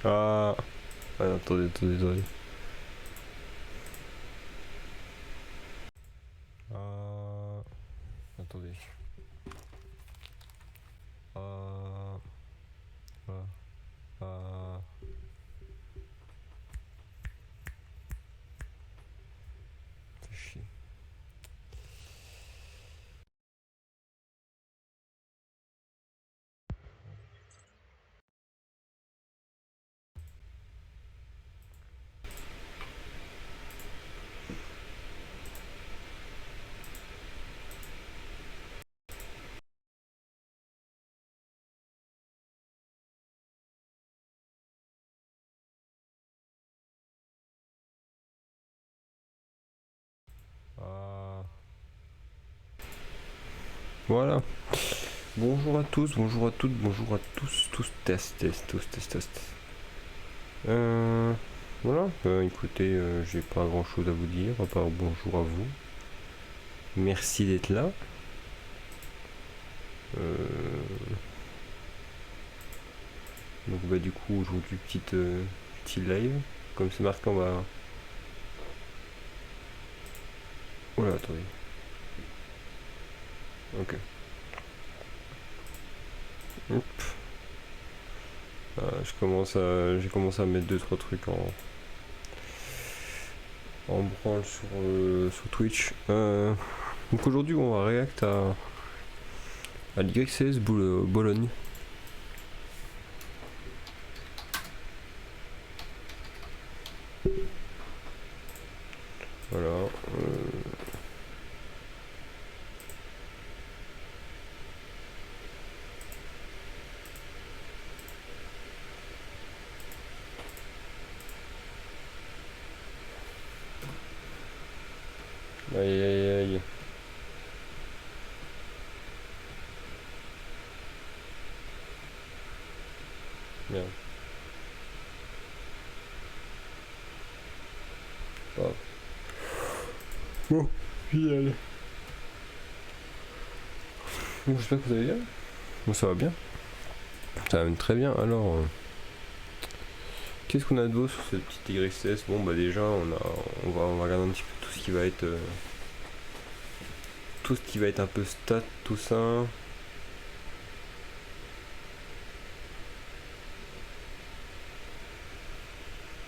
Ah, ah, attendez, attendez, attendez. Ah, attendez. Ah, ah, ah. Fais chier. Ah. Voilà. Bonjour à tous, bonjour à toutes, bonjour à tous, test. Euh, voilà, écoutez, j'ai pas grand chose à vous dire, à part bonjour à vous. Merci d'être là. Euh, donc bah du coup aujourd'hui petit live. Comme c'est marqué on va. Oh là attendez. Ok. Hop. J'ai commencé à mettre deux trois trucs en branle sur Twitch. Donc aujourd'hui on va react à l'YCS Bologne. Voilà. Aïe aïe aïe. Merde. Ah. Bon, génial. Bon, j'espère que vous allez bien. Bon, ça va bien. Ça va même très bien. Alors, qu'est-ce qu'on a de beau sur cette petite YCS? Bon, bah déjà, on va regarder un petit peu tout ce qui va être, tout ce qui va être un peu stat, tout ça.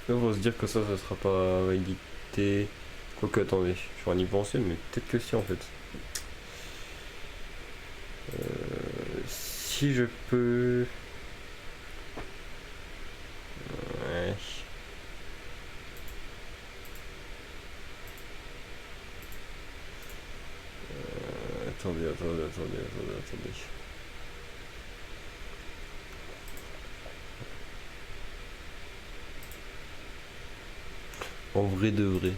Là, on va se dire que ça sera pas validité. Quoique, attendez, je vais en y penser, mais peut-être que si en fait. Si je peux. Ouais. Attendez. En vrai de vrai.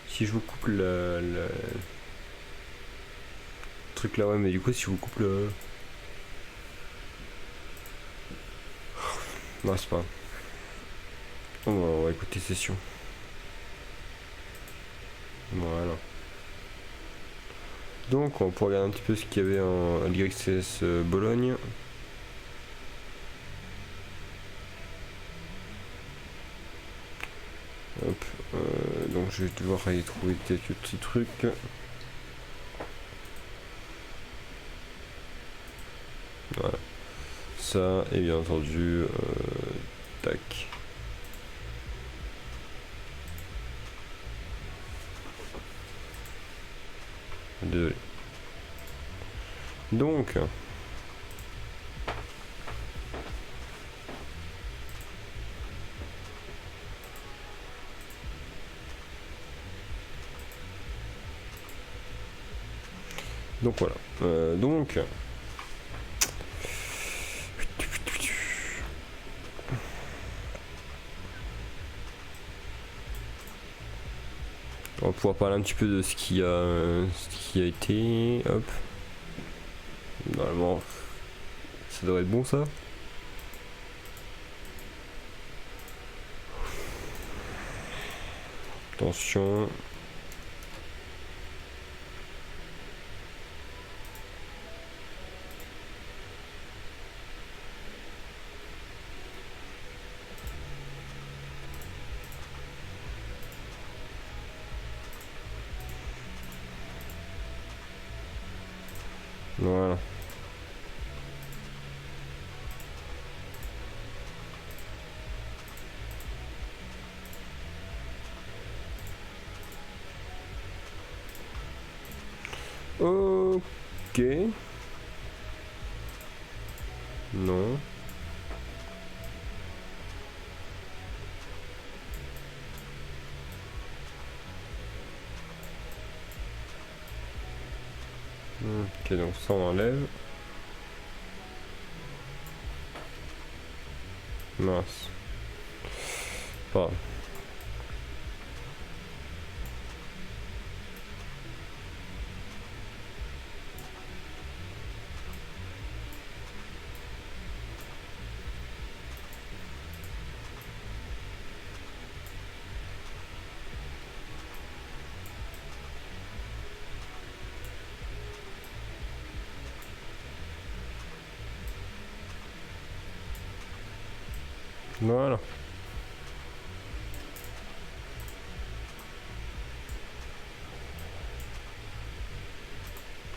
Si je vous coupe le truc là, ouais, mais du coup, si je vous coupe le. Non, c'est pas grave. On va écouter session. Voilà. Donc, on peut regarder un petit peu ce qu'il y avait à l'YCS Bologne. Hop. Donc, je vais devoir aller trouver quelques petits trucs. Voilà. Ça, et bien entendu, tac. Désolé. Donc, voilà. Donc, on va pouvoir parler un petit peu de ce qui a été. Hop. Normalement, ça devrait être bon ça. Attention. Voilà. Ok. Non. Ok, donc ça on enlève. Mince. Pas grave. Voilà.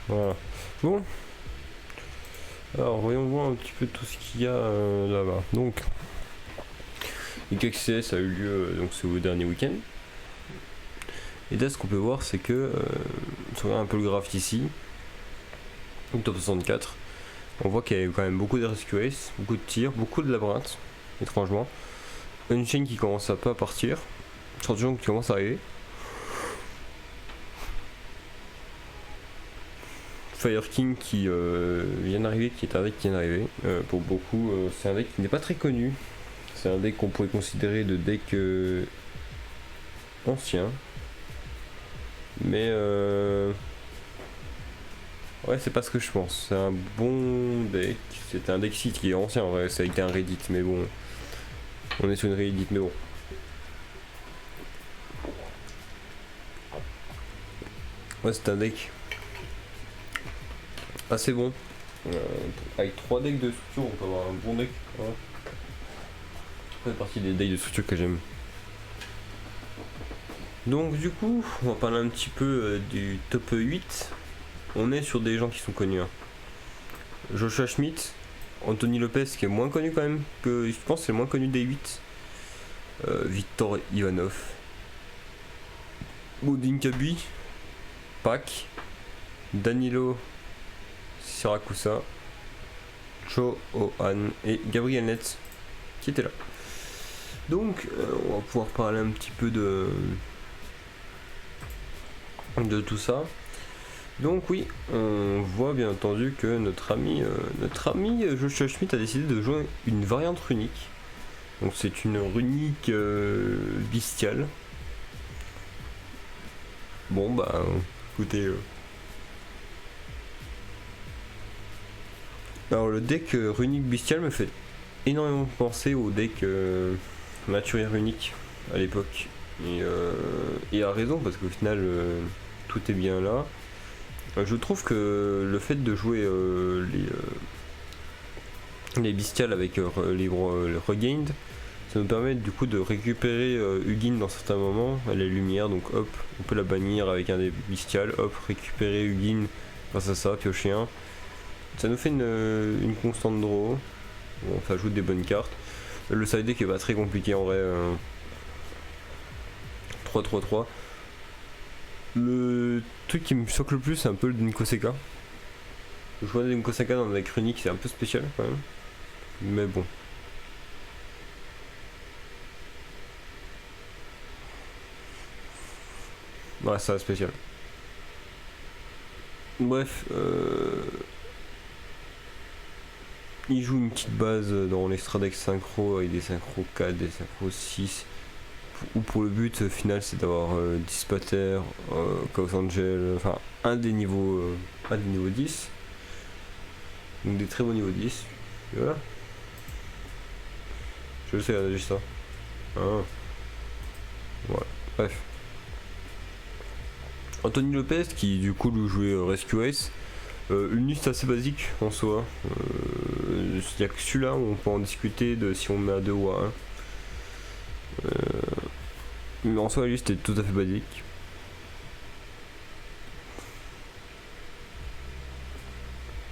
Voilà. Bon. Alors voyons voir un petit peu tout ce qu'il y a là-bas. Donc, le KXCS a eu lieu donc c'est au dernier week-end. Et là ce qu'on peut voir c'est que, si on regarde un peu le graphe ici, donc top 64, on voit qu'il y a eu quand même beaucoup de rescue race, beaucoup de tirs, beaucoup de labyrinthes, étrangement. Une chaîne qui commence à pas partir, Scorpion qui commence à arriver. Fire King qui vient d'arriver, qui est un deck qui vient d'arriver. Pour beaucoup, c'est un deck qui n'est pas très connu. C'est un deck qu'on pourrait considérer de deck ancien. Mais ouais, c'est pas ce que je pense. C'est un bon deck. C'est un deck site qui est ancien en vrai. Ça a été un Reddit, mais bon. On est sur une Reddit, mais bon. Ouais, c'est un deck assez bon. Avec 3 decks de structure, on peut avoir un bon deck. Ouais. Ça fait partie des decks de structure que j'aime. Donc du coup, on va parler un petit peu du top 8. On est sur des gens qui sont connus. Hein. Joshua Schmidt, Anthony Lopez qui est moins connu quand même, que je pense que c'est le moins connu des 8. Victor Ivanov, Boudin Kabi, Pac, Danilo Siracusa, Cho Ohan et Gabriel Netz qui étaient là. Donc on va pouvoir parler un petit peu de tout ça. Donc oui, on voit bien entendu que notre ami Joshua Schmidt a décidé de jouer une variante runique. Donc c'est une runique bestiale. Bon bah écoutez. Alors le deck runique bestial me fait énormément penser au deck maturier runique à l'époque. Et a raison parce qu'au final tout est bien là. Je trouve que le fait de jouer les bestiales avec les regained, ça nous permet du coup de récupérer Hugin dans certains moments à la lumière, donc hop, on peut la bannir avec un des bestiales, hop, récupérer Hugin grâce à ça, piocher un. Ça nous fait une constante draw, bon, ça ajoute des bonnes cartes. Le side deck est pas très compliqué en vrai. 3-3-3. Le truc qui me choque le plus, c'est un peu le Ninkoseka. Le choix de Ninkoseka dans le deck runique, c'est un peu spécial quand même. Mais bon. Ouais, ça spécial. Bref, il joue une petite base dans les Stradex synchro avec des synchro 4, des synchro 6. Ou pour le but final c'est d'avoir 10 pater, Chaos Angel, enfin un des niveaux 10. Donc des très bons niveaux 10. Et voilà. Je sais, regardez juste ça. Ah. Voilà, bref. Anthony Lopez qui du coup lui jouait Rescue Ace. Une liste assez basique en soi. Il n'y a que celui-là où on peut en discuter de si on met à 2 ou à 1. Mais en soi la liste est tout à fait basique.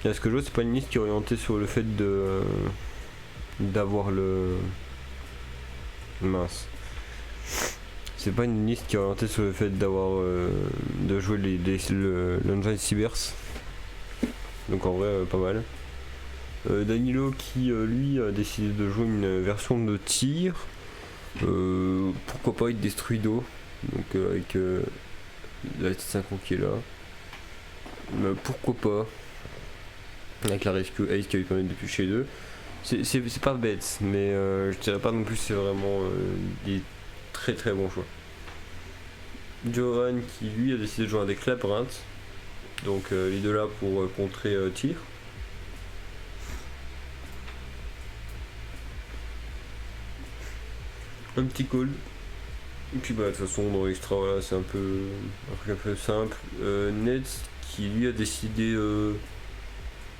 Et à ce que je vois, c'est pas une liste qui est orientée sur le fait de d'avoir le mince. C'est pas une liste qui est orientée sur le fait d'avoir de jouer l'Engine Cybers. Donc en vrai, pas mal. Danilo qui lui a décidé de jouer une version de tir. Pourquoi pas avec des Destruido. Donc avec la T50 qui est là. Pourquoi pas avec la Rescue Ace qui a eu permis de piocher deux. C'est pas bête, mais je dirais pas non plus c'est vraiment des très très bons choix. Johan qui lui a décidé de jouer un deck Labyrinthe. Donc les deux là pour contrer tir. Un petit call. Et puis bah de toute façon dans l'extra voilà, c'est un truc un peu simple. Ned qui lui a décidé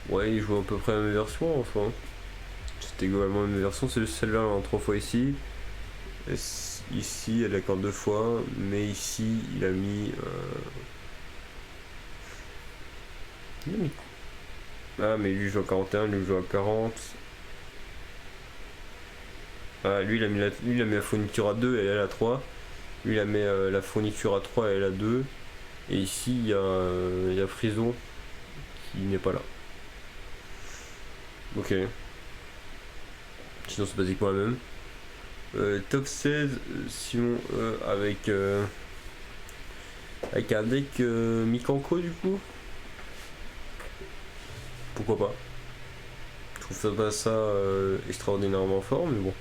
ouais il joue à peu près la même version enfin. C'était globalement la même version, c'est celle-là en 3 fois ici. Et ici elle accorde 2 fois, mais ici il a mis ah mais lui il joue à 41, lui il joue à 40. Ah lui il a mis la fourniture à 2 et elle à 3. Lui il a mis la fourniture à 3 et elle à 2. Et ici il y a Frison qui n'est pas là. Ok. Sinon c'est basiquement la même. Top 16, Simon avec un deck Mikanko du coup. Pourquoi pas. Je trouve ça pas ça extraordinairement fort mais bon.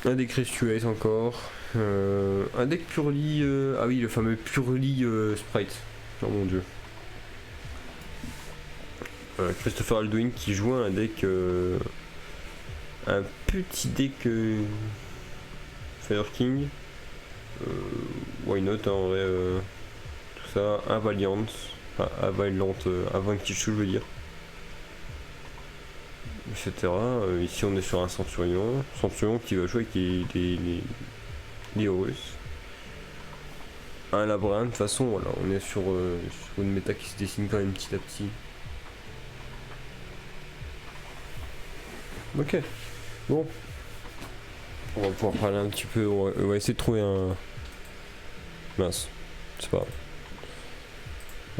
Un deck Rescue Ace encore. Un deck Purely. Ah oui, le fameux Purely Sprite. Oh mon dieu. Christopher Aldwin qui joue un deck. Un petit deck Fire King. Why not hein, en vrai. Tout ça. Un Valiant. Enfin, un Valiant. Un Vanquish, je veux dire. Etc. Ici on est sur un Centurion. Centurion qui va jouer avec les Horus. Un Labyrinthe, de toute façon voilà, on est sur une méta qui se dessine quand même petit à petit. Ok. Bon. On va pouvoir parler un petit peu, on va essayer de trouver un... Mince, c'est pas grave.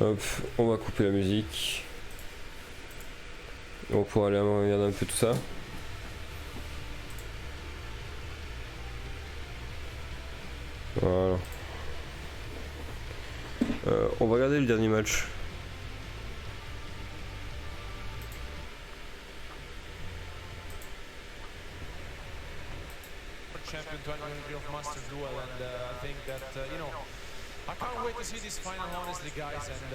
Hop, on va couper la musique. On va pouvoir aller regarder un peu tout ça. Voilà. On va regarder le dernier match. Champion 2023 of Master Duel, and I think that I can't wait to see this final, honestly, guys, and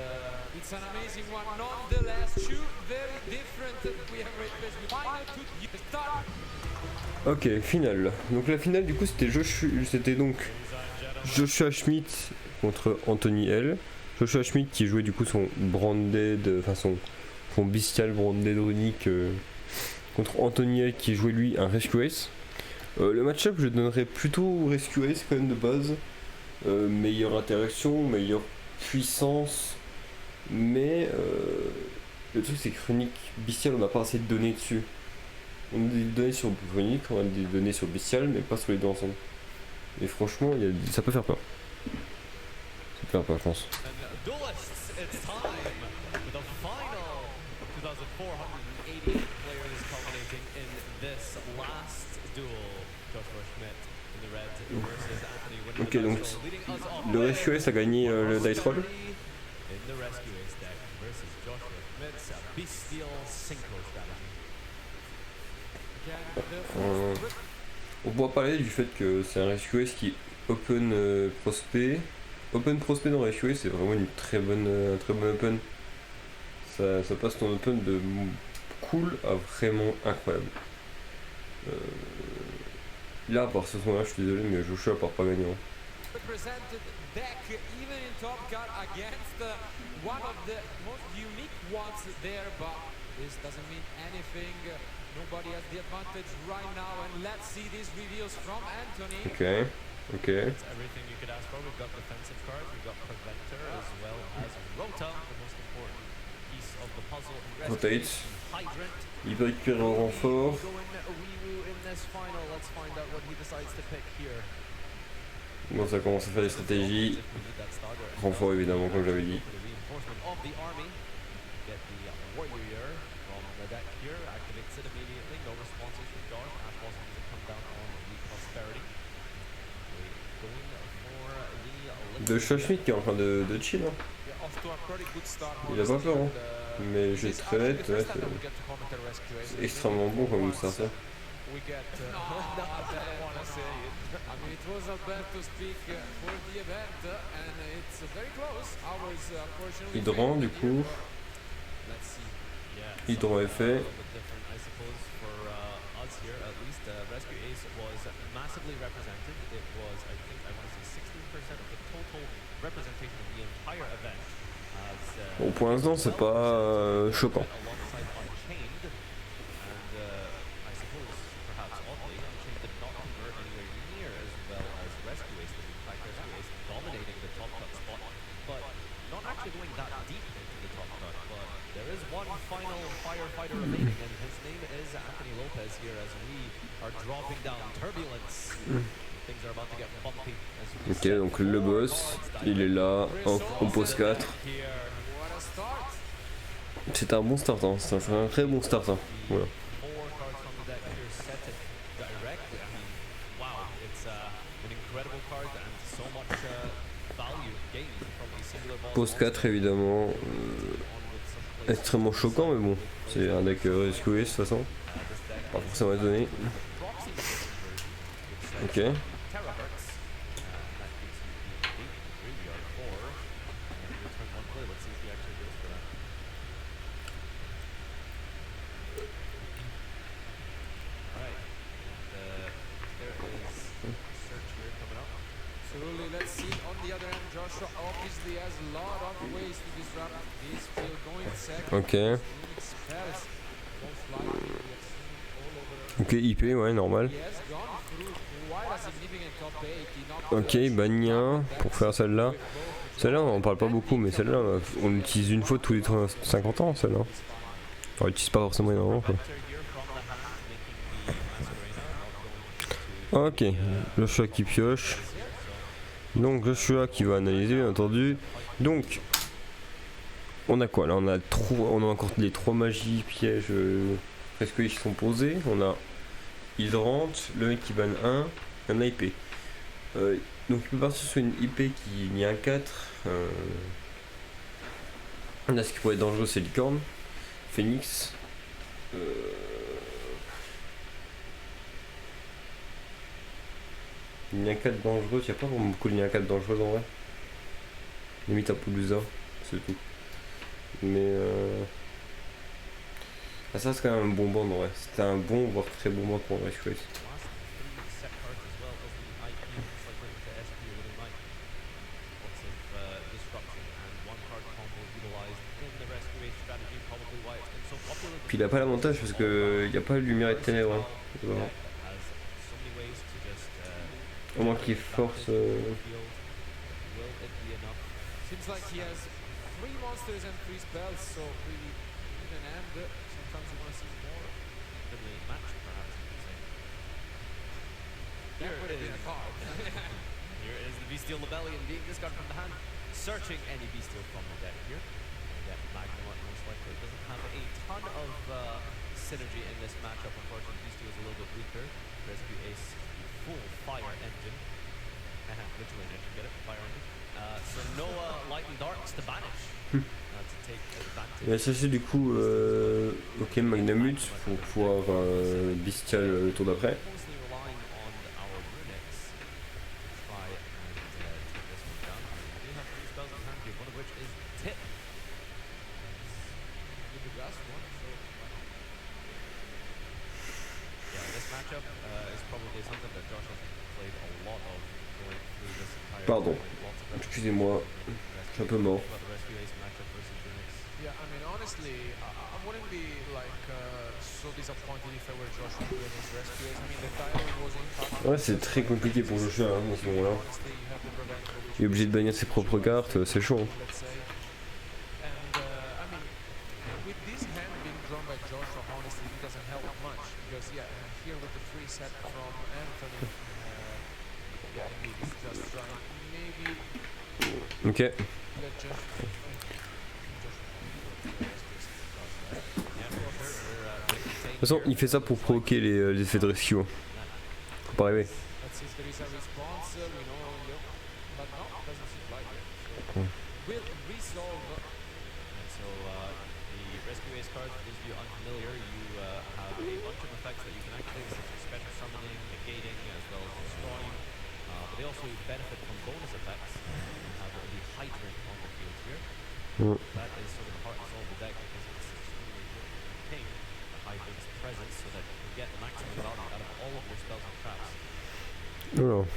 it's an amazing one. Nonetheless, two very different. We have reached the final to start. Ok, finale. Donc la finale du coup c'était donc Joshua Schmidt contre Anthony L. Joshua Schmidt qui jouait du coup son Branded, enfin son Bestial Branded runique contre Anthony L qui jouait lui un Rescue Ace. Le match-up je donnerais plutôt Rescue Ace quand même de base. Meilleure interaction, meilleure puissance. Mais le truc c'est que runique Bestial on n'a pas assez de données dessus. On a des données sur Runique, on a des données sur Bestial, mais pas sur les deux ensemble. Et franchement, ça peut faire peur. Ça peut faire peur, je pense. Ok, donc le Rescue Ace a gagné le Dice Roll. On pourra parler du fait que c'est un Rescue Ace qui est open prospect. Open prospect dans Rescue Ace c'est vraiment un très bon open. Ça passe ton open de cool à vraiment incroyable. Là, à part ce moment-là, je suis désolé, mais Joshua part pas gagnant. Ok. Ok. That's everything you could ask for. We've got defensive cards, we've got Preventer as well as Rota, the most important piece of the puzzle in Rotate. Hydrant. Il va récupérer un renfort. Go in Weewoo in this final. Let's find out what he decides to pick here. Bon, ça commence à faire des stratégies. Renfort évidemment, comme j'avais dit. Reinforcement of the army. Get the warrior from the deck here. Activates it immediately. No responses from Josh. Ash Blossom doesn't come down on the prosperity. Going for the De Schmidt qui est en train de chill. Hein. Il a pas peur. Hein. Mais j'ai très bête, ouais, c'est extrêmement bon comme ça. We get no, I don't want to say it. I mean, it was a bet to speak for the event, and it's very close. Ours, unfortunately. Hydrant, du coup. Let's see. Yeah. Hydrant est fait. I suppose for us here, at least, Rescue Ace was massively represented. It was, I think, I want to say 16% of the total representation of the entire event. Bon, pour l'instant, c'est pas choquant. Alongside Unchained, and I suppose, perhaps oddly, Unchained did not convert anywhere near as well as Rescue Ace did. In fact, Rescue Ace dominating the top cut spot, but not actually going that deep into the top cut. But there is one final firefighter remaining, and his name is Anthony Lopez here as we are dropping down Turbulence. Things are about to get bumpy as we Ok, donc le boss, il est là, en pose 4. C'est un bon start, hein. C'est un très bon start. Hein. Voilà. Pose 4 évidemment, extrêmement choquant, mais bon, c'est un deck rescué de toute façon, pas forcément étonné. Ok. Let's see on the other end, Joshua obviously has a lot of ways to disrupt this field going second. Ok. Ok, IP, ouais, normal. Ok, Bagnin pour faire celle-là. Celle-là, on en parle pas beaucoup, mais celle-là, on l'utilise une fois tous les 50 ans, celle-là. On l'utilise pas forcément énormément, quoi. Ok, Joshua qui pioche. Donc Joshua qui va analyser, bien entendu. Donc, on a quoi là? On a encore les 3 magies, pièges, presque qui sont posés. On a Hydrant, le mec qui banne 1, un IP. Donc il peut partir sur une IP qui n'y a un 4. Là, ce qui pourrait être dangereux, c'est Licorne, Phoenix. Ligne 4 dangereuse, il n'y a pas vraiment beaucoup de ligne 4 dangereuses en vrai. Limite un peu Blusa, c'est tout. Mais ah, ça c'est quand même un bon band en vrai. C'était un bon voire très bon band pour Rescue Ace. Puis il a pas l'avantage parce que il n'y a pas de lumière et de ténèbres. Hein. Voilà. Au moins qu'il force. Seems like he has 3 monsters and 3 spells, so really even and sometimes you want to see more than the match, perhaps you could say. That would have been a card. Here is the Bestial Rebellion being discarded from the hand, searching any Bestial from the deck here. Yeah, Magnum most likely doesn't have a ton of synergy in this matchup. Unfortunately, Bestial is a little bit weaker. Rescue Ace, full fire engine. Literally engine, get it? Fire engine. So no light and darks to banish. To take advantage. Il va chercher du coup ok Magnamut pour pouvoir Bestial le tour d'après. Pardon, excusez-moi, je suis un peu mort. Yeah, I mean, honestly, I wouldn't be like so so disappointed if I were Joshua doing his rescues. I mean, the title was impacted. Ouais, c'est très compliqué pour Joshua hein, dans ce moment-là. Honestly, you have the preventable, which Il est obligé de bannir ses propres cartes, c'est chaud. Hein. let's say. And I mean, with this hand being drawn by Joshua, honestly, it doesn't help much because yeah, here with the free set from Anthony, yeah, indeed, he's just trying maybe Ok. let Josh. De toute façon, il fait ça pour provoquer les effets de rescue. Hein. Faut pas rêver. Let's see if there is a response. We know, yeah, but no, doesn't seem like it. So we'll resolve. So the rescue ace card, for those of you unfamiliar, you have a bunch of effects that you can activate, such as special summoning, negating, as well as destroying. But they also benefit from bonus effects. You have the hydrant on the field here. That is sort of the heart and soul of the deck because it's extremely important to maintain the hydrant's presence so that you can get the maximum value out of all of your spells and traps. Alors.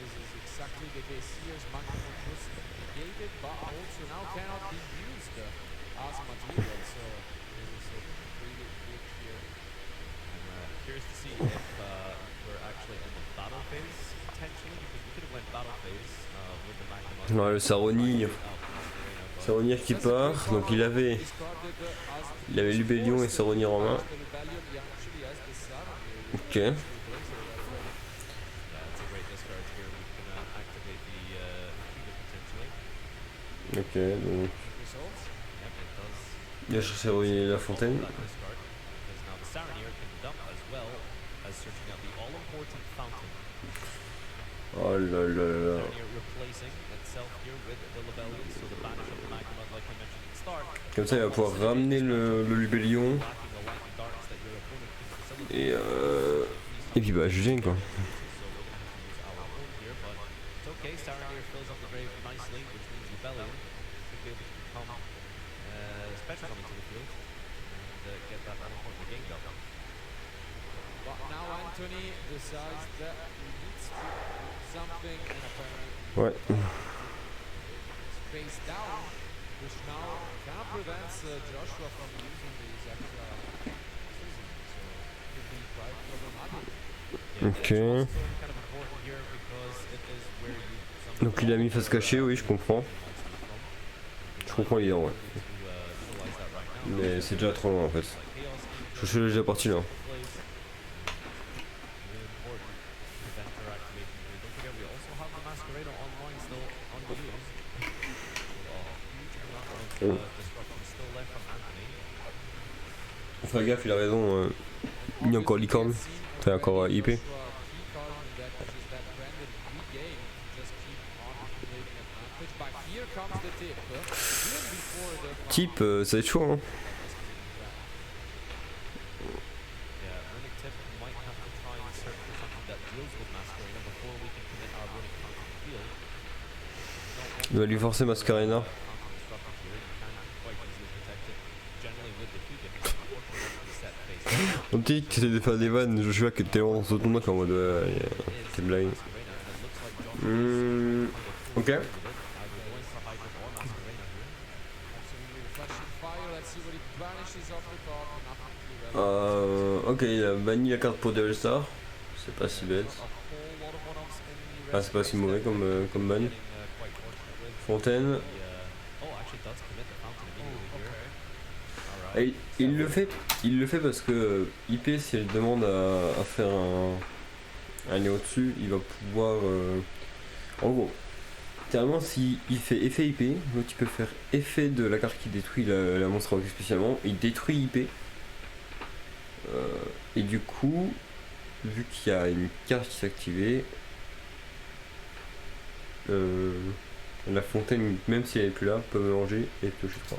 This is exactly the case here. Maximum was negated, but also now cannot be used as material. So this is really big here. I'm curious to see if we're actually in the battle phase potentially, because we could have went battle phase with the Magnemite. Ouais, le Saronir. Saronir qui part, donc il avait Lubellion et Saronir en main. Ok. Ok, donc il a cherché à ruiner la fontaine. Oh là là là. Comme ça il va pouvoir ramener le Lubellion. Et puis bah je gêne quoi. But now Anthony decides that he needs to do something and apparently Ouais. face down, which now kind of prevents Joshua from using these extra season. So it could be quite problematic. Ok. Donc il a mis face cachée, oui je comprends. Je comprends l'idée en vrai. Mais c'est déjà trop loin en fait. Je suis déjà parti là. Fais gaffe, il a raison. Il y a encore licorne. Enfin encore IP. Type, ça va être chaud hein. Il va lui forcer Mascarena. On dit que t'essayes de faire des vannes, Joshua que t'es en ce tournoi en mode t'es blague. Ok. Ok, il a banni la carte pour Devil Star. C'est pas si bête. Ah, c'est pas si mauvais comme ban. Fontaine. Et il le fait parce que IP, si elle demande à faire un Néo dessus, il va pouvoir. En gros, littéralement, s'il fait effet IP, donc il peut faire effet de la carte qui détruit la monstre rock spécialement, il détruit IP. Et du coup, vu qu'il y a une carte qui s'est activée, la fontaine, même si elle est plus là, peut mélanger et piocher 3.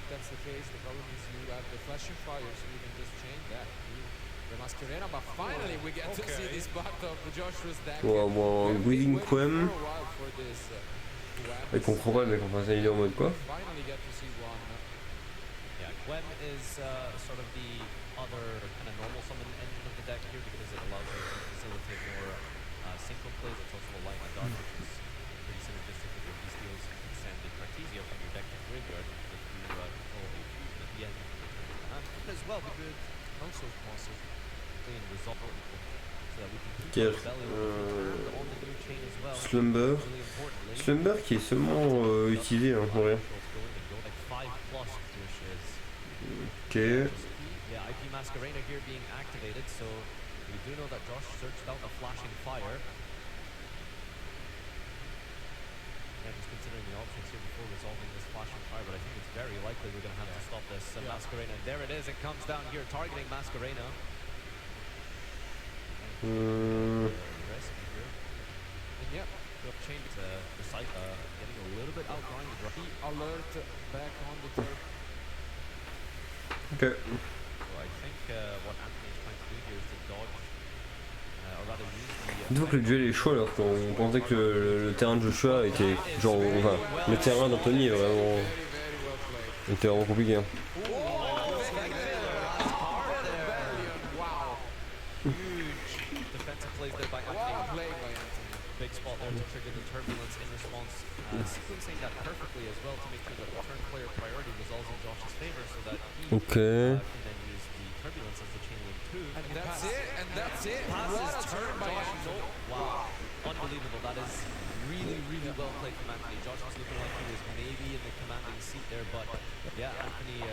That's the case. The problem is you have the flashing fire, so you can just change that to the Mascarena. But finally, we get to see this part of Joshua's deck. Wow, Guiding Quem. Il comprend pas, mais qu'on fasse une idée en mode quoi. Finally get to see one Wem is sort of the other kind of normal summon end of the deck here because it allows you to facilitate more synchro plays. It's also a light and dark, which is pretty synergistic with your Bestials. You can send the Cartesia from your deck to the graveyard if you control a fusion at the end. And as well, we could also possibly resolve so that we can keep Quel, our belly and on the new chain as well. Slumber. Really importantly. Slumber qui est seulement utilisé hein, en vrai. Like 5+, which is Ok. yeah, IP Masquerena here being activated, so we do know that Josh searched out a flashing fire. Yeah, just considering the options here before resolving this flashing fire, but I think it's very likely we're going to have to stop this Masquerena. And there it is, it comes down here, targeting Masquerena. Rescue here. And yep, Change the site, getting a little bit outground the draw. alert back on the turf. Ok. So I think what Anthony is trying to do here is to dodge, or rather use the... Une fois que le duel est chaud alors qu'on pensait que le terrain de Joshua était genre... Enfin, le terrain d'Anthony est vraiment... était vraiment compliqué. Hein. Huge defensive plays there by Anthony. Play by Anthony. Big spot there to trigger the turbulence in response. Sequencing that perfectly as well to make sure that the turn player priority resolves in Josh's favor so that he Ok. can then use the turbulence as the chain link too. And that's it, and that's it. Passes What a turn by Josh. Anthony. Wow, unbelievable. That is really, really well played from Anthony. Josh was looking like he was maybe in the commanding seat there, but yeah, Anthony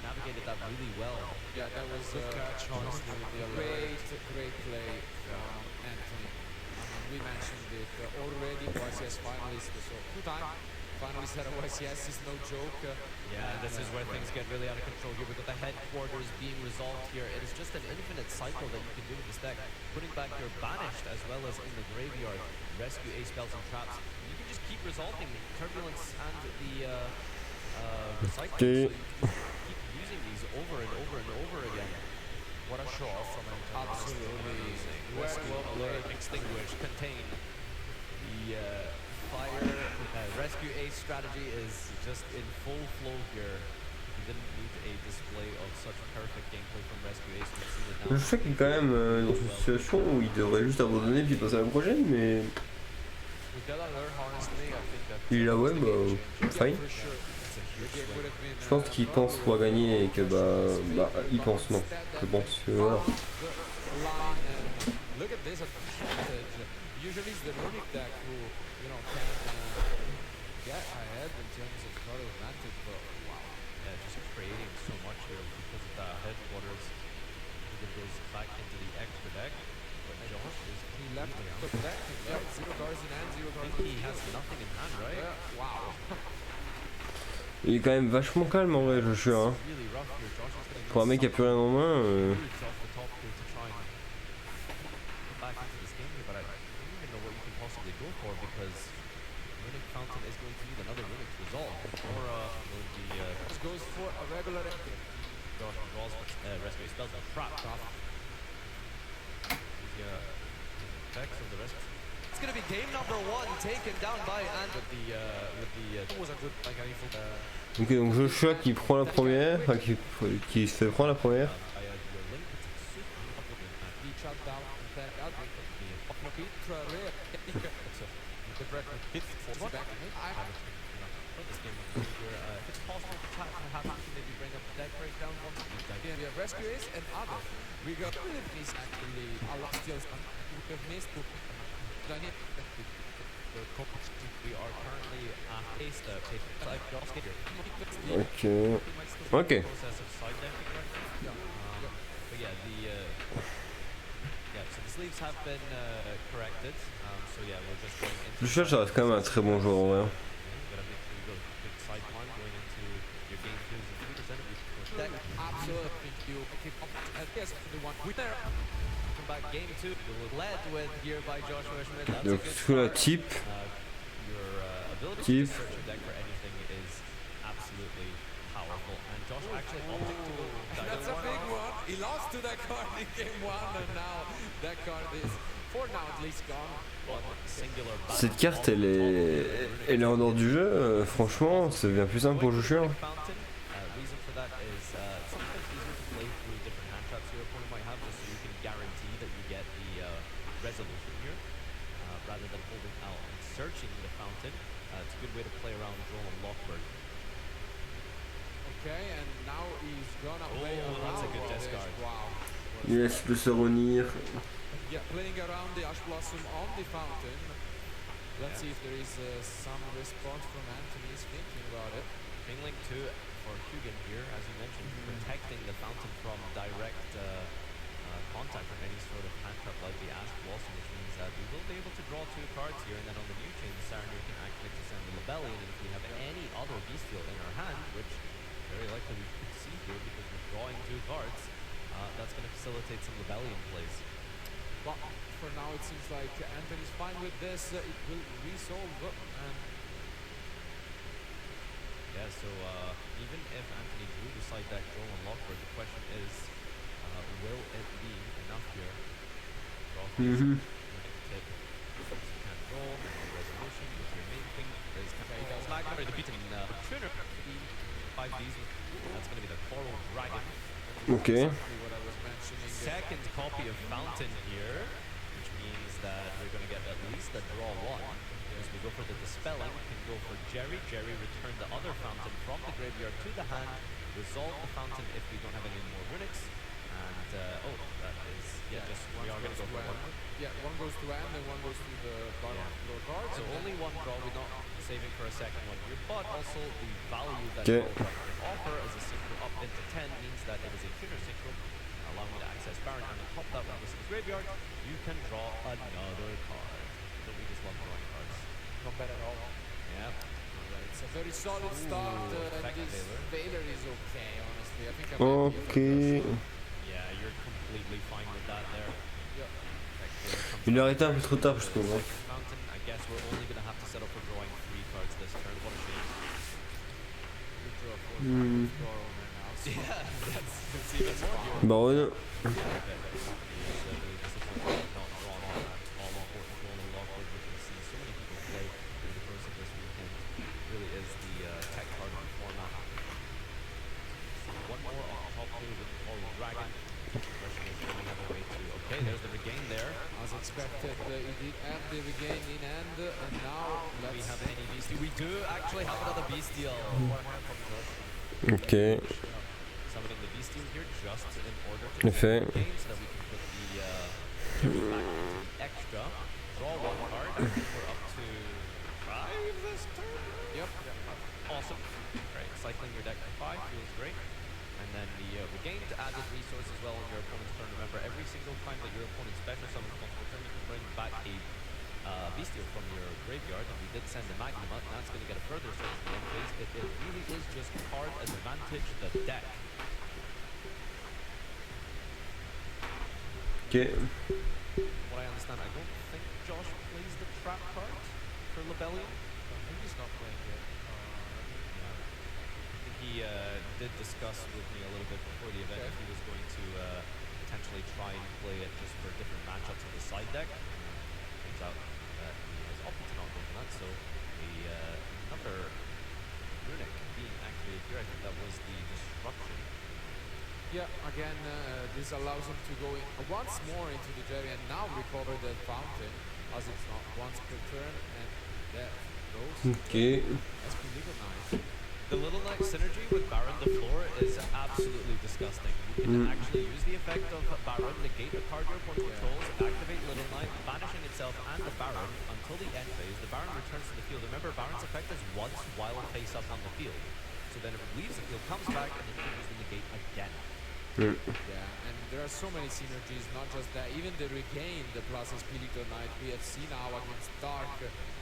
navigated that really well. Yeah, that was a catch, honestly, with the great play from Anthony. I mean, we mentioned it already, YCS finalist, so two-time finalist at YCS is no joke. Yeah, and this is where things get really out of control here. We've got the headquarters being resolved here. It is just an infinite cycle that you can do with this deck. Putting back your banished as well as in the graveyard, rescue A spells and traps. You can just keep resolving turbulence and the recycling. So you can just keep using these over and over and over again. What a show off from Anthony. Absolutely. Rescue alert, extinguish, contain. The fire rescue ace strategy is just in full flow here. We didn't need a display of such perfect gameplay from rescue ace. We've seen it now. Je sais qu'il est quand même dans une situation où il devrait juste abandonner puis passer à la prochaine, mais We gotta learn, honestly, I think that il est là, ouais, bah, fine. for sure. The game would have been, Je pense qu'il pense pouvoir gagner et que bah il pense non. Je pense que voilà. Look at this advantage. Usually it's the Runic deck who, you know, can get ahead in terms of card advantage, but wow. Yeah, just creating so much here because of the headquarters. It goes back into the extra deck. But Josh is He left the deck, right? 0 cards in hand, 0 I cards think in he has field. nothing in hand, right? Yeah, wow. Il est quand même vachement calme en vrai, Joshua. Hein. It's really rough here. Josh is getting Pour un mec qui a plus rien en main. huge off the top here to try and get back into this game here, but I don't even know what you can possibly go for because Runic Fountain is going to need another Runic resolve or will the This goes for a regular entry. Josh draws rescue spells a trap. The effects of the rest. It's gonna be game number 1 taken down by With the It was a good, like, a full, Ok, donc Joshua qui prend la première, enfin qui se fait prendre la première. your link. It's super he shut down and back out. Petra rare. The record hit for back. this game here. If it's possible to chat, perhaps we can maybe bring up the deck breakdown once Yeah, we have Rescue Ace and other. We got missed actually a lot of steals. We have missed we are currently at ace like Josh here. Ok. He might still be Ok. in the process of side decking right now. But yeah, so the sleeves have been corrected. So yeah, we're just going into Joshua ça reste quand même un très bon joueur en vrai. you gotta make sure you go big side plan going into your game 2 is 50% of your deck. Absolutely. Think you keep up at yes, the one winner. come back game 2. led with here by Joshua Schmidt. That's a Donc good sous la start. type. Your ability Keep. to search your deck for anything is absolutely powerful. And Josh actually opted to go That's a big one. He lost to that card in game 1 and now that card is for now at least gone. singular Cette carte elle est en dehors du jeu, franchement ça devient plus simple pour Joshua. Fountain. Reason for for that is sometimes easier to play through different hand traps your opponent might have, just so you can guarantee that you get the resolution here, rather than holding out and searching the fountain. It's a good way to play around Droll and Lockbird. Okay, and now he's gonna play Oh, around that's a good with this. discard. Wow. Yes, le Saronir. Yeah, playing around the Ash Blossom on the fountain. Let's see if there is some response from Anthony. He's thinking about it. Chainlink 2 for Hugin here, as you mentioned, protecting the fountain from direct contact from any sort of hand trap like the Ash Blossom, which means that we will be able to draw 2 cards here, and then on the new chain, Saronir can activate to send the Lebellion, and if we have any other Bestial in our hand, which very likely we could see here because we're drawing 2 cards, that's going to facilitate some Lebellion plays. But for now, it seems like Anthony's fine with this. It will resolve. And Yeah, so even if Anthony do decide that Droll and Lockbird, the question is, will it be enough here? Draw tip. So you can't draw, no resolution, but your main thing is he does Magma or the beating tuner. 5Ds, that's going to be the Coral Dragon. Okay. exactly what I was mentioning. Second copy of Fountain here, which means that we're going to get at least a draw 1. As we go for the Dispelling, we can go for Jerry. Jerry return the other Fountain from the graveyard to the hand, resolve the Fountain if we don't have any more Runics, and oh, that is, we are going to go for one. Yeah, one goes to end and one goes to the bottom draw card. So only one draw, we're not saving for a second one here, but also the value that Okay. Coral Dragon can offer as a synchro up into 10 means that it is a tuner synchro, allowing you to access Baron, and on top of that, when it goes to the graveyard, you can draw another card. Don't we just love drawing cards? Not bad at all. Yeah. It's a very solid start. And effect this failure. failure is okay, honestly. I think I'm happy with Okay. this. Yeah, you're completely fine with that there. Yeah. Effect failure comes Il up a arrêté un peu trop tard, je with trouve. the Hein. second Fountain. I guess we're only going to have to settle for drawing 3 cards this turn. What a shame. Good draw for Hmm. draw owner now. So Yeah, that's even more here. Baron. Yeah, I bet that company is really disappointed not drawn on that all-important Droll and Lockbird, which we see so many people play in the course of this weekend. Really is the tech card of the format. One more on top here with the Coral Dragon. The question is, do we have a way to... Okay, there's the regain there. as expected, he did end the regain in end, and now Do we let's have any Bestial? We do actually have another Bestial. Ok. Summoning the Bestial here just in order to Effet. regain so that we can put the back into the extra. Draw 1 card. We're up to 5 this turn. Yep. Awesome. Right, cycling your deck to 5 feels great. And then the regained added resource as well on your opponent's turn. Remember, every single time that your opponent special summons multiple turn, you can bring back a Bestial from your graveyard, and we did send the Magnuma, and that's going to get a further search in the end phase. It really is just card advantage the deck. Ok. What I understand, I don't think Josh plays the trap card for Lebellion. I think he's not playing yet. Yeah. I think he did discuss with me a little bit before the event if he was going to potentially try and play it just for different matchups on the side deck. Turns out that he has opted to not go for that, so another Runic being activated here. I think that was the Disruption. Yeah, again, this allows him to go in once more into the Jerry and now recover the fountain, as it's not once per turn, and there goes. Ok. That's pretty legal nice. The Little Knight synergy with Baron the Floor is absolutely disgusting. You can actually use the effect of Baron, negate a card your opponent controls, activate Little Knight, banishing itself and the Baron until the end phase. The Baron returns to the field. Remember, Baron's effect is once while face up on the field. So then if it leaves the field, comes back, and then you can use the negate again. Yeah, and there are so many synergies, not just that, even the regain, the plus Espiritu Knight, we have seen now against Dark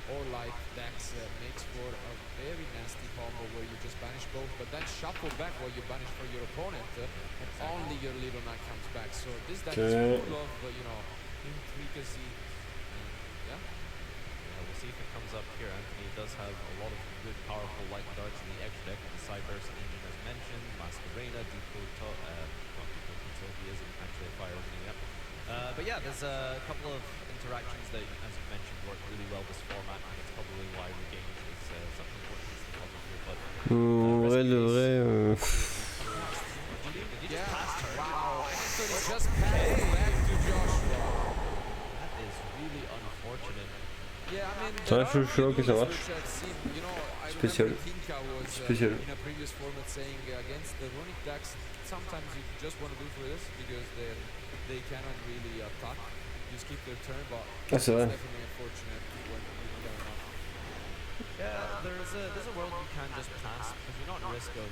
or Light decks makes for a very nasty combo where you just banish both, but then shuffle back while you banish for your opponent, and only your Little Knight comes back. So this deck is full of, intricacy. And, yeah. Yeah, we'll see if it comes up here. Anthony does have a lot of good, powerful light darts in the extra deck. The Cyburst engine as mentioned, Masquerena, not Decode he isn't actually a fire engine yet. But yeah, there's a couple of interactions that, as you mentioned, work really well this format, and it's probably why Regain is such an important piece of the puzzle here. But En vrai, de vrai. Ah, je suis ok, ça marche. Spécial. Spécial. In a previous format saying against the runic decks, sometimes you just want to do for this because then they cannot really attack. Just keep their turn, but Ah, c'est vrai. it's definitely unfortunate when you do that enough. Yeah, there's a world you can just pass because you're not at risk of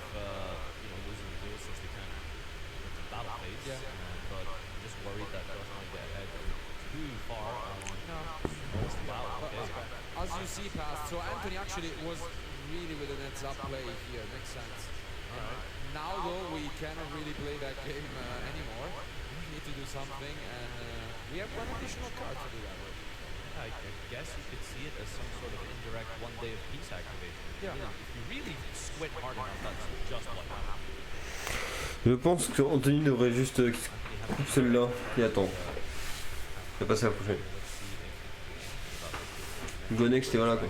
losing the duel since they can't get to battle phase. Yeah. But I'm just worried that Josh might get ahead too far on. No. Wow. But Okay. as you see past, so Anthony actually was really with an heads up play here, makes sense. Now though, we cannot really play that game anymore. We need to do something, and we have one additional card to do that with. I guess you could see it as some sort of indirect 1 day of peace activation. Yeah. If you really squint hard enough, that's just what happened. Je pense que Anthony devrait juste couper celle-là et attendre. Et passer à la prochaine. Go next et voilà quoi.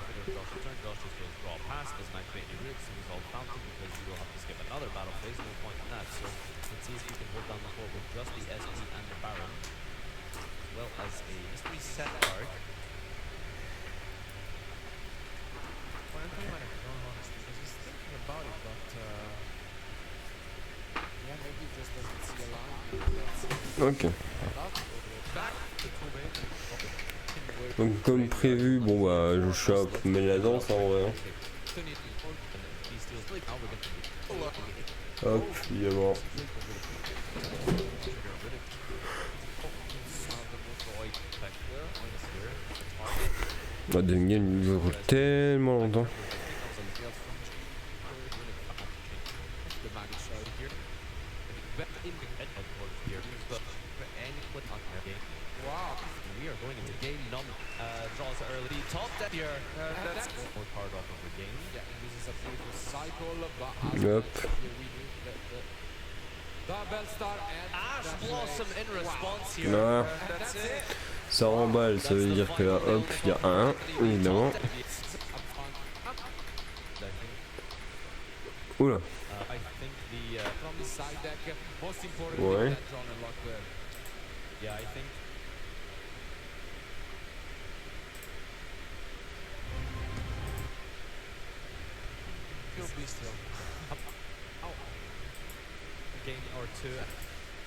Well, Anthony might have gone honest because he's thinking about it, but yeah, maybe he just doesn't see a line. Ok. Donc comme prévu, bon bah je chope, mais la danse en vrai. Hein. Hop, il est mort. La deuxième game il dure tellement longtemps. Wow, we are going into game number. Draws early. Top deck here. That's more card off of the game. Yeah, this is a beautiful cycle, but Yep. here we need the Bellstar and Ash that's Blossom in response here. Ah, That's it. ça remballe, ça veut dire que là, hop, il y a un, évidemment. Oula. I think the From the side deck, most important Ouais. that drawn and lock there. yeah, I think You'll be still. a game or two.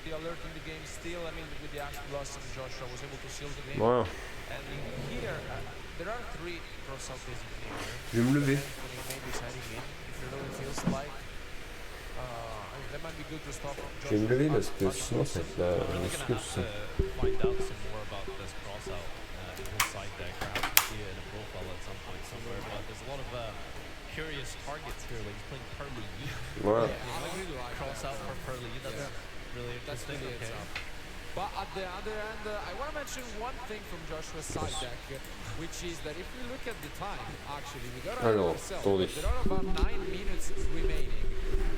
The alert in the game still, I mean, with the Ash Blossom, Joshua was able to seal the game. Voilà. And here, there are 3 cross-out basic here. Je vais me lever. Anthony maybe is heading in, if it really feels like. That might be good to stop Je vais me lever parce que Joshua. sinon ça va être la We're gonna have sauce. to find out some more about this cross out in his side deck. Perhaps see it in a profile at some point somewhere. But there's a lot of curious targets here when he's playing Pearly Yi. Voilà. I really like Cross that. out for Pearly Yi. That's really That's interesting. really Okay. it. But at the other end, I want to mention one thing from Joshua's side deck, which is that if we look at the time, actually, we got Alors, ourselves. attendez. There are about 9 minutes remaining,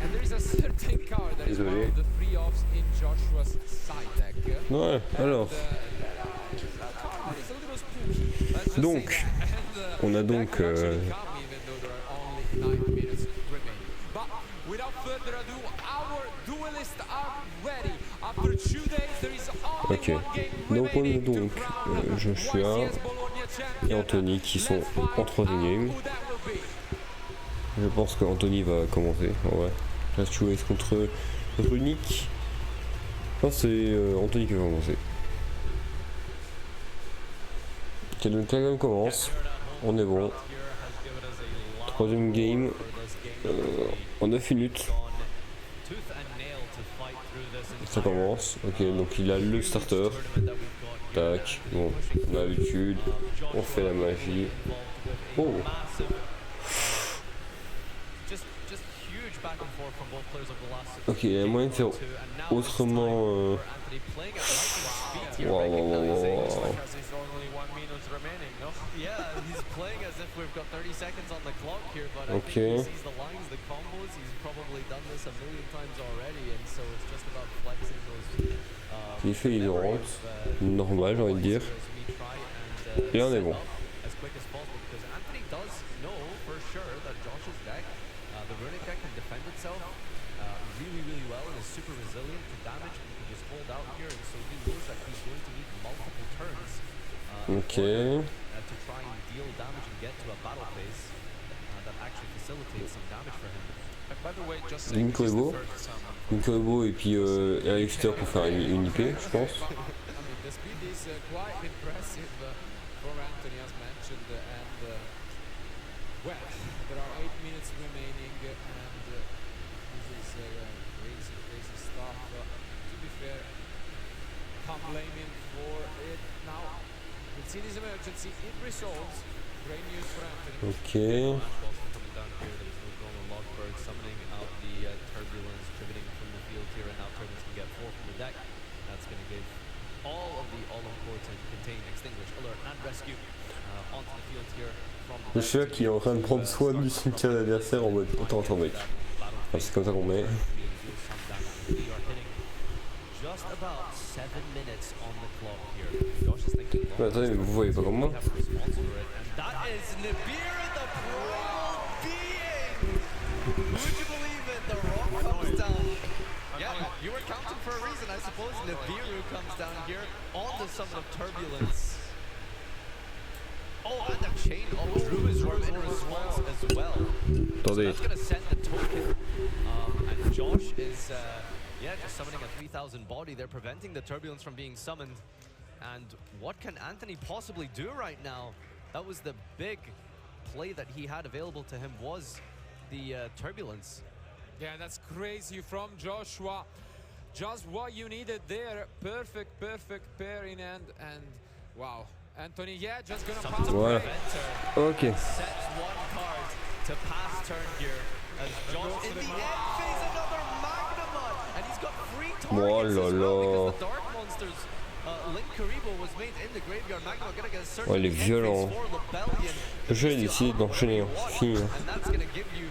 and there is a certain card that is one Désolé. of the 3 offs in Joshua's side deck. Ouais, alors. That card is a little spooky. Let's just Donc, say that. And, on a that donc, could actually come even though there are only 9 minutes remaining. But without further ado, our duelists are ready. After 2 days, there is only Ok. one game Donc on a remaining to donc crown Joshua YCS Bologna et champion. Anthony qui sont Let's find en troisième out game. who that will be. Je pense qu'Anthony va commencer. Ouais. Last Choice contre Nick. Enfin, c'est Anthony qui va commencer. Ok, donc la game commence. On est bon. Troisième game en 9 minutes. Ça commence. Ok, donc il a le starter. Tac. Bon, d'habitude, on fait la magie. Oh. Ok, il y a moyen de faire autrement. Wow, wow, wow, wow, wow. Because it's only 1 minute remaining, no? Yeah, he's playing as if we've got 30 seconds on the clock here, but I Okay. think he sees the lines, the combos. He's probably done this a million times already, and so it's just about flexing those. Il fait les rangs. Normal, j'ai envie de dire. Et on est bon. As quick as possible, because Anthony does know for sure that Josh's deck, the runic deck, can defend itself really, really well and is super resilient to damage and can just hold out here, and so he knows that he's going to need multiple turns Ok. To try and deal damage and get to a battle phase that actually facilitates some damage for him. And by the way, just saying, Nico this est is beau. the first summon. Nico est beau et puis Ericster pour faire une IP, je pense. I mean, the speed is quite impressive for Anthony, as mentioned, and well, there are 8 minutes remaining, and this is crazy stuff. To be fair, can't blame him for it. Now, we'll see this emergency. It resolves. Great news for Anthony. Ok. Coming down here, there was no Roman Lockberg summoning out the Turbulence, tributing from the field here, and now Turbulence can get 4 from the deck. That's going to give all of the all-important contain, extinguish, alert, and rescue onto the field here from the Le chat qui est en train de prendre soin du cimetière d'adversaire en mode attends mec. Enfin, c'est comme ça qu'on met. We are hitting just about 7 minutes on the clock here. Josh is thinking Mais attendez, mais vous voyez pas comme moi. we have a response for it, and that is Nibiru, the primal being. Would you believe it? The rock comes down. Yeah, you were counting for a reason, I suppose. Nibiru comes down here on the summon of Turbulence. Oh, and the chain of Druid's Worm in response as well. So Attendez. that's going to send the token. And Josh is, just summoning a 3000 body. They're preventing the Turbulence from being summoned. And what can Anthony possibly do right now? That was the big play that he had available to him, was the Turbulence. Yeah, that's crazy from Joshua. Just what you needed there. Perfect pair in hand, and wow. Anthony, yeah, just gonna pass. Ouais. Ok. Sets one card to pass turn here. As Josh in the end phase another Magnamon, and he's got 3 targets Oh as là well là. because the Dark Monsters. Link Karibo was made in the graveyard. Magnamon gonna get a certain Ouais, il est violent. Le jeu il a décidé d'enchaîner, hein. C'est fini. Hein. And that's gonna give you,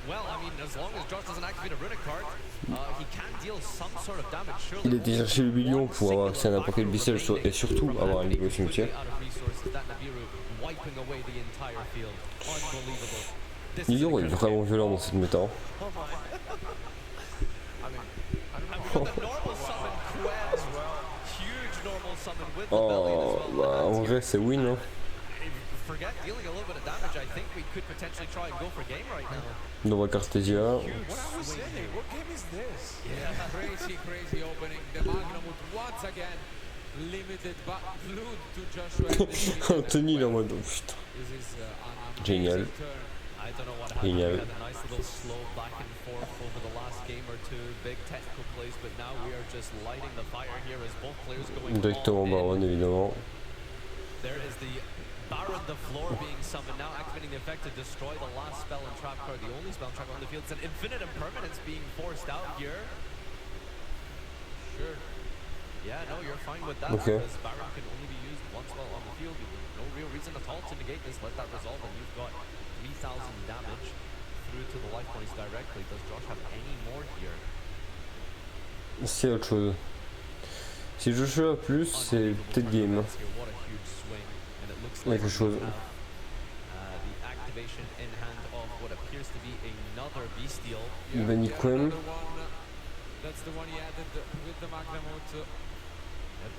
well, I mean, as long as Josh doesn't activate a runic card, he can deal some sort of damage. Surely Il a été chercher le million pour avoir accès à n'importe quel bistel et surtout avoir un niveau cimetière. Nibiru est vraiment violent dans cette méta. Hein. Oh, bah en vrai c'est win. Hein. Forget dealing a little bit of damage. I think we could potentially try and go for game right now. Nova Cartesia. What are we saying? What game is this? Yeah, crazy opening. The Magnamut once again limited but glued to Joshua. Anthony il est en mode oh, putain. This is an Génial. amazing turn. I don't know what happened. Génial. We had a nice little slow back and forth over the last game or two. Big technical plays, but now we are just lighting the fire here as both players going Directement all in. Baron évidemment. There is the Baron the Floor being summoned, now activating the effect to destroy the last spell and trap card, the only spell and trap on the field. It's an infinite impermanence being forced out here. Sure. Yeah, no, you're fine with that Okay. because Baron can only be used one spell on the field. No real reason at all to negate this. Let that resolve, and you've got 3000 damage through to the life points directly. Does Josh have any more here? C'est autre chose. Si je joue à plus, c'est peut-être game. What a huge swing, and it looks Il y a like quelque chose. we have the activation in hand of what appears to be another Bestial. Vaniquem. Another one. That's the one he added with the Magnamut.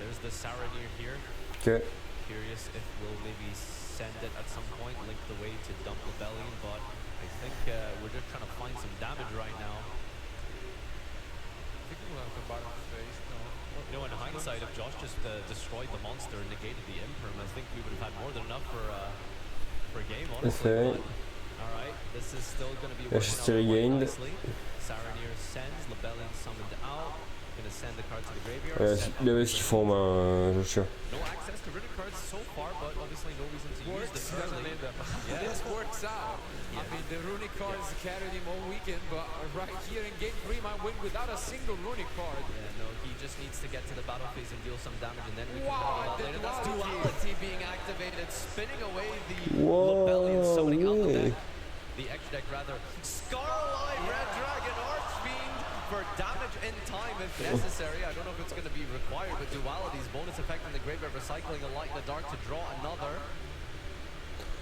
There's the Saranir here. Ok. Curious if we'll maybe send it at some point, link the way to dump Rebellion, but I think we're just trying to find some damage right now. I think we'll have the bottom phase. No. You know, in hindsight, if Josh just destroyed the monster and negated the Imperm, I think we would have had more than enough for a game, honestly. Okay. Alright, this is still going to be Yeah, working she's still out quite gained. nicely. Saranir sends, Lebellion summoned out. Gonna send the card to the graveyard. Ouais, send il avait ce qu'il faut en main, Joshua. no access to runic cards so far, but obviously no reason to use Works, them doesn't early. need them. Yeah. This works out. I mean, the runic cards carried him all weekend, but right here in game 3 might win without a single runic card. Yeah, no, he just needs to get to the battle phase and deal some damage, and then we can Wow, battle out the later. That's duality. duality being activated, spinning away the Wow, Lebellion, summoning out the ouais. deck. The extra deck, rather. Scarlet Red Dragon Archfiend for damage in time if necessary. I don't know if it's going to be required, but duality's bonus effect in the graveyard, recycling a light in the dark to draw another.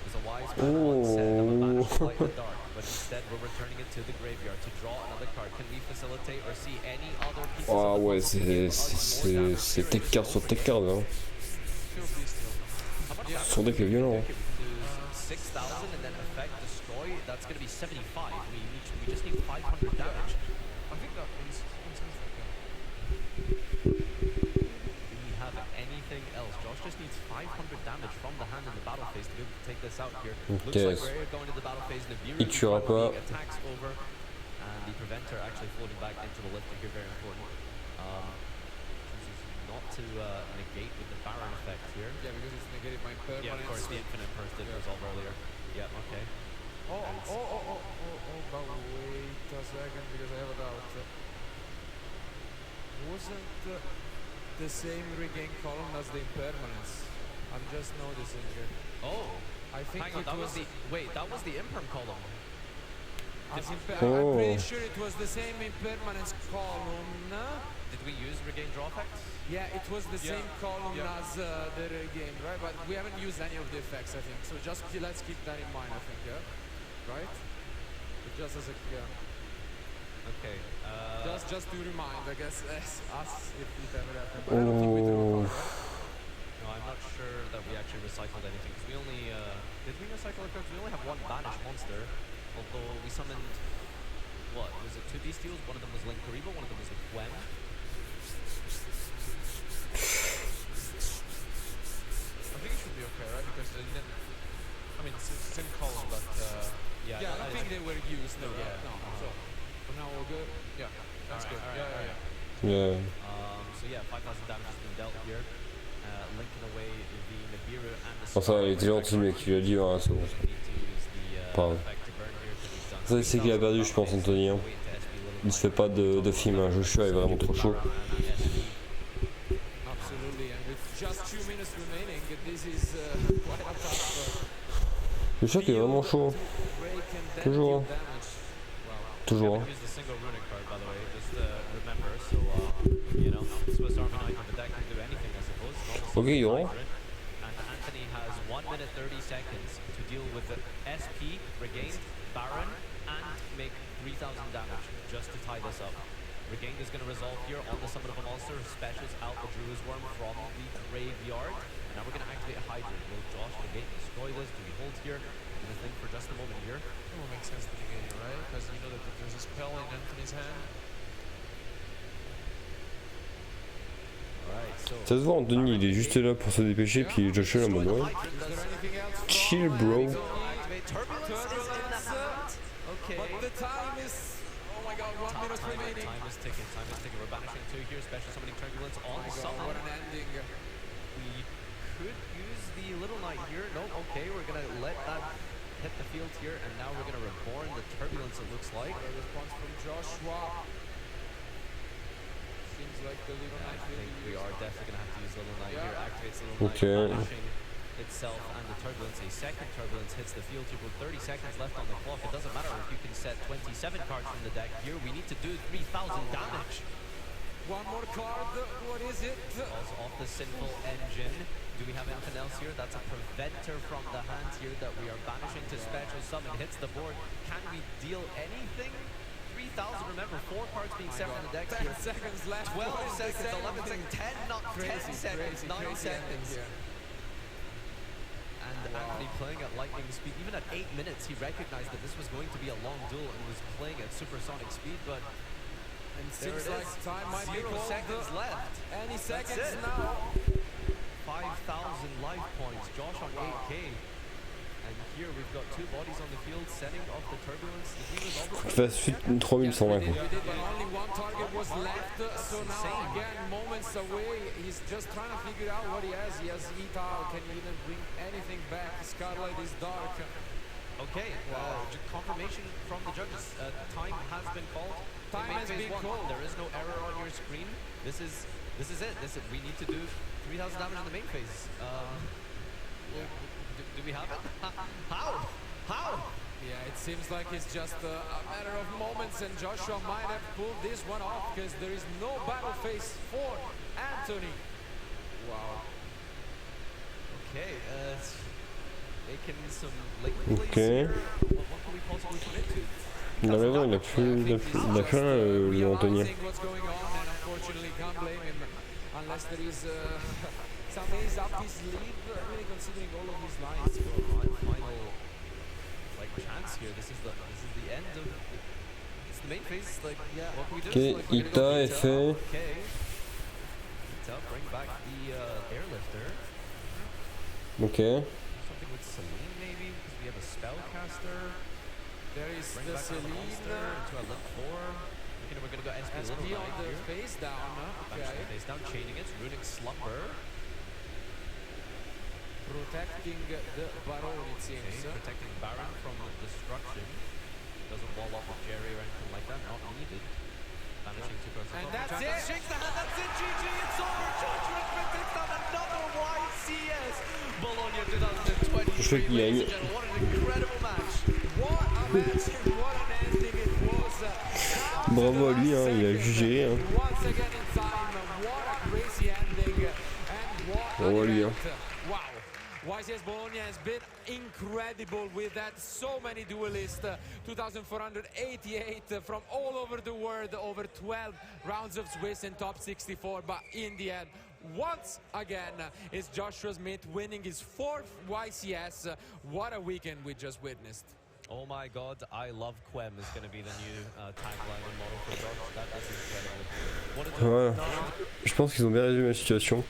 There's a wise man once said, I'm a banish light in the dark, but instead we're returning it to the graveyard to draw another card. Can we facilitate or see any other pieces Ah of the ouais, puzzle to give us more damage c'est here tech in card sur tech card. Hein. Still Beastial. Ce sont des faits violents. Okay, we can do 6,000 and then affect destroy. That's going to be 75. We just need 500 damage. I think that means something. Do we have anything else? Josh just needs 500 damage from the hand in the battle phase to be able to take this out here. Looks like we're going to the battle phase. Nibiru Il tuera pas. attacks over, and the preventer actually floating back into the lift here, very important. Chooses not to negate with the Baron effect here. Yeah, because it's negated by permanence. Yeah, of course, the infinite burst did resolve earlier. Yeah, okay. But wait a second, because I have a doubt. Wasn't the same regain column as the impermanence? I'm just noticing it. Oh, I think hang on, it that was was the, wait, that was the imperm column. as I'm Oh. pretty sure it was the same impermanence column. Did we use regain draw effects? Yeah, it was the Yeah. same column Yeah. as the regain, right? But we haven't used any of the effects, I think. So just let's keep that in mind, I think, yeah? Right? But just as a Okay. just to remind, I guess, us if it ever happened. But I don't think we drew a card, right? No, I'm not sure that we actually recycled anything, because we only, did we recycle the cards? We only have one banished monster, although we summoned, what, was it 2 bestials? One of them was Linkuriboh, one of them was the Gwen. I think it should be okay, right? Because they didn't. I mean, it's the same column, but Yeah, I don't think they were used. No, Yeah. no. So for now, all good. Yeah, that's good. alright, Yeah. So yeah, 5,000 damage has been dealt here, linking away the Nibiru and the Enfin, il était gentil, le mec, il lui a dit, hein, c'est bon. We need to use the Pardon. effect to burn here, 'cause he's done Ça, c'est qu'il a perdu, je pense, Anthony. Hein. Il se fait pas de film, hein. Joshua est vraiment trop chaud. Absolutely. And with just 2 minutes remaining, this is quite a tough. Joshua qui est vraiment chaud. Break and then Toujours. deal damage. Wow. Toujours. Hein. Use the single runic card, by the way, just remember. So, you know, Swiss Army Knife in the deck can do anything, I suppose. Ok, Yoran. And Anthony has 1 minute 30 seconds to deal with the SP, Regain, Baron, and make 3,000 damage just to tie this up. Regained is going to resolve here on the summon of a monster, specials out the Druid's Worm from the graveyard. And now we're going to activate a Hydra. Will Josh negate and destroy this? Do we hold here? I'm going to think for just a moment here. It will make sense to negate it, right? Because you know that there's a spell in Anthony's hand. Alright, so... Ça se voit, Anthony, il est juste là pour se dépêcher, puis Joshua est en mode ouais. Is there anything else? from Chill, bro. Activate Turbulence is in the hand. Okay. But the time is. Oh my god, 1 minute remaining. Time is ticking, time is ticking. We're banishing 2 here, special summoning Turbulence Oh on my god, summon. what an ending. We could use the Little Knight here. No, okay, we're gonna let that hit the field here, and now we're gonna reborn the Turbulence, it looks like. What a response from Joshua. Seems like the Little I Knight think we are definitely gonna have to use Little Knight Yeah. here. Activates Little Knight, Okay. banishing itself and the Turbulence. A second Turbulence hits the field here with 30 seconds left on the clock. It doesn't matter if you can set 27 cards from the deck here. We need to do 3,000 damage. One more card. What is it? Falls off the Sinful Engine. Do we have anything else here? That's a Preventer from the hand here that we are banishing to special summon. Hits the board. Can we deal anything? 3,000, remember, 4 cards being set from the deck 10 here. seconds left. 12 What is the seconds, 11 ending? seconds, 10, not 10 Crazy, seconds, crazy, 9 crazy ending seconds. here. And Anthony playing at lightning speed. Even at 8 minutes, he recognized that this was going to be a long duel and was playing at supersonic speed, but And there seems it like is. time might be 0 called. seconds left. Any That's seconds it. now. 5,000 life points. Josh on 8k. And here we've got 2 bodies on the field, setting off the Turbulence. The team is obviously... Fait suite 3120 We quoi. did, but only one target was left. So now insane. again, moments away. He's just trying to figure out what he has. He has Etal. Can he even bring anything back? Scarlet is dark. Okay, confirmation from the judges. Time has been called. Time In main has phase been 1. called. There is no error on your screen. This is it. We need to do 3,000 damage in the main phase. Do we have it? How? Yeah, it seems like it's just a matter of moments, and Joshua might have pulled this one off because there is no battle phase for Anthony. Wow. Okay, making some late plays Okay. here. What can we possibly commit to? Il a raison, il a plus rien, le Anthony. Realizing what's going on, and unfortunately can't blame him. unless there is some ace up his sleeve, really considering all of his lines. Final like chance here. This is the end of. It's the main phase. Like, yeah, what can we do? Ok, Like, we're gonna Ita go est fait. Okay. Ita, bring back the airlifter. Ok. Something with Celine maybe, because we have a spellcaster. There is Bring the back the Celine, monster into a limp 4. Okay, we're gonna go SP SP Little on Knight the here. face down, Banishing okay. the face down, chaining it, runic slumber. Protecting the Baron, it Okay, seems. protecting Baron from destruction. Doesn't wall off with Jerry or anything like that, not needed. Banishing two cards. And off. that's Chance. it! Shakes the hand, that's it, GG, it's over. Joshua Smith takes down another YCS. Bologna 2023, Joshua qui ladies gagne. and gentlemen, what an incredible match. What a match and what an ending it was. Bravo à lui, hein, il a jugé. Hein. Once again in time, what a crazy ending and what Bravo à an lui. Hein. event. Wow. YCS Bologna has been incredible with that. So many duelists, 2,488 from all over the world, over 12 rounds of Swiss and top 64. But in the end, once again, is Joshua Smith winning his 4th YCS. What a weekend we just witnessed. Oh my god, I love Quem is going to be the new tagline and model for Josh. That's incredible. What a Voilà. Je pense qu'ils ont bien résumé la situation.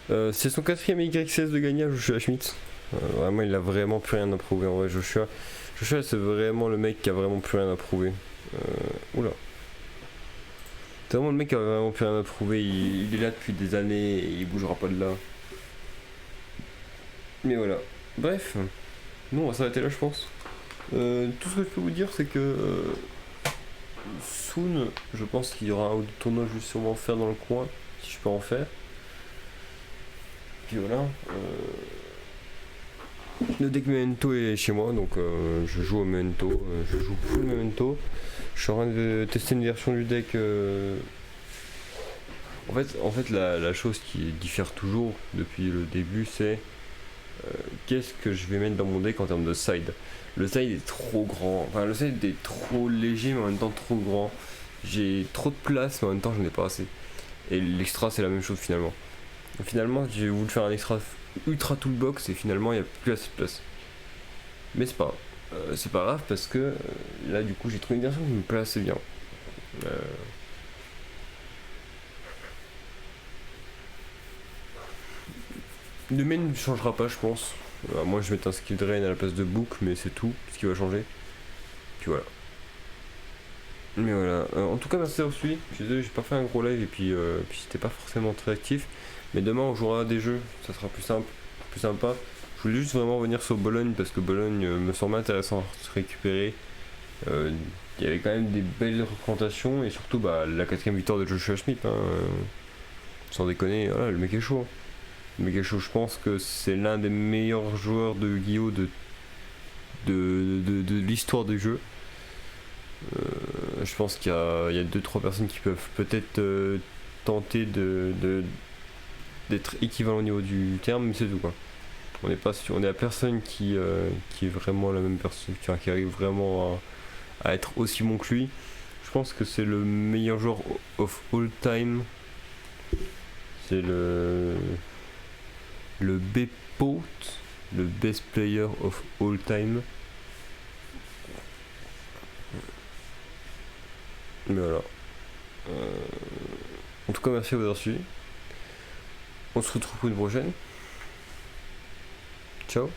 C'est son 4ème YCS de gagner à Joshua Schmidt. Vraiment, il a vraiment plus rien à prouver en vrai. Joshua c'est vraiment le mec qui a vraiment plus rien à prouver. Oula. C'est vraiment le mec qui a vraiment plus rien à prouver. Il est là depuis des années et il bougera pas de là. Mais voilà. Bref. Nous, on va s'arrêter là, je pense. Tout ce que je peux vous dire, c'est que soon, je pense qu'il y aura un ou deux tournois que je vais sûrement faire dans le coin, si je peux en faire. Puis voilà. Le deck Memento est chez moi, donc je joue au Memento, je joue full Memento. Je suis en train de tester une version du deck. En fait la chose qui diffère toujours depuis le début, c'est qu'est-ce que je vais mettre dans mon deck en termes de side. Le side est trop grand, enfin le side est trop léger mais en même temps trop grand. J'ai trop de place mais en même temps je n'en ai pas assez. Et l'extra c'est la même chose finalement. Finalement j'ai voulu faire un extra ultra toolbox et finalement il n'y a plus assez de place. Mais c'est pas grave. C'est pas grave parce que là du coup j'ai trouvé une version qui me plaît assez bien. Le main ne changera pas je pense. Moi je vais mettre un skill drain à la place de book mais c'est tout ce qui va changer. Puis voilà. Mais voilà. En tout cas merci d'avoir suivi. Je suis désolé j'ai pas fait un gros live et puis c'était pas forcément très actif. Mais demain on jouera à des jeux, ça sera plus simple, plus sympa. Je voulais juste vraiment revenir sur Bologne parce que Bologne me semble intéressant à se récupérer. Il y avait quand même des belles représentations et surtout la 4ème victoire de Joshua Schmidt. Hein, sans déconner, voilà, le mec est chaud. Le mec est chaud, je pense que c'est l'un des meilleurs joueurs de Yu-Gi-Oh! De l'histoire du jeu. Je pense qu'il y a 2-3 personnes qui peuvent peut-être tenter d'être équivalent au niveau du terme, mais c'est tout quoi. On est à personne qui est vraiment la même personne, qui arrive vraiment à être aussi bon que lui. Je pense que c'est le meilleur joueur of all time. C'est le BPOT, le best player of all time. Mais voilà. En tout cas, merci d'avoir suivi. On se retrouve pour une prochaine. Ciao.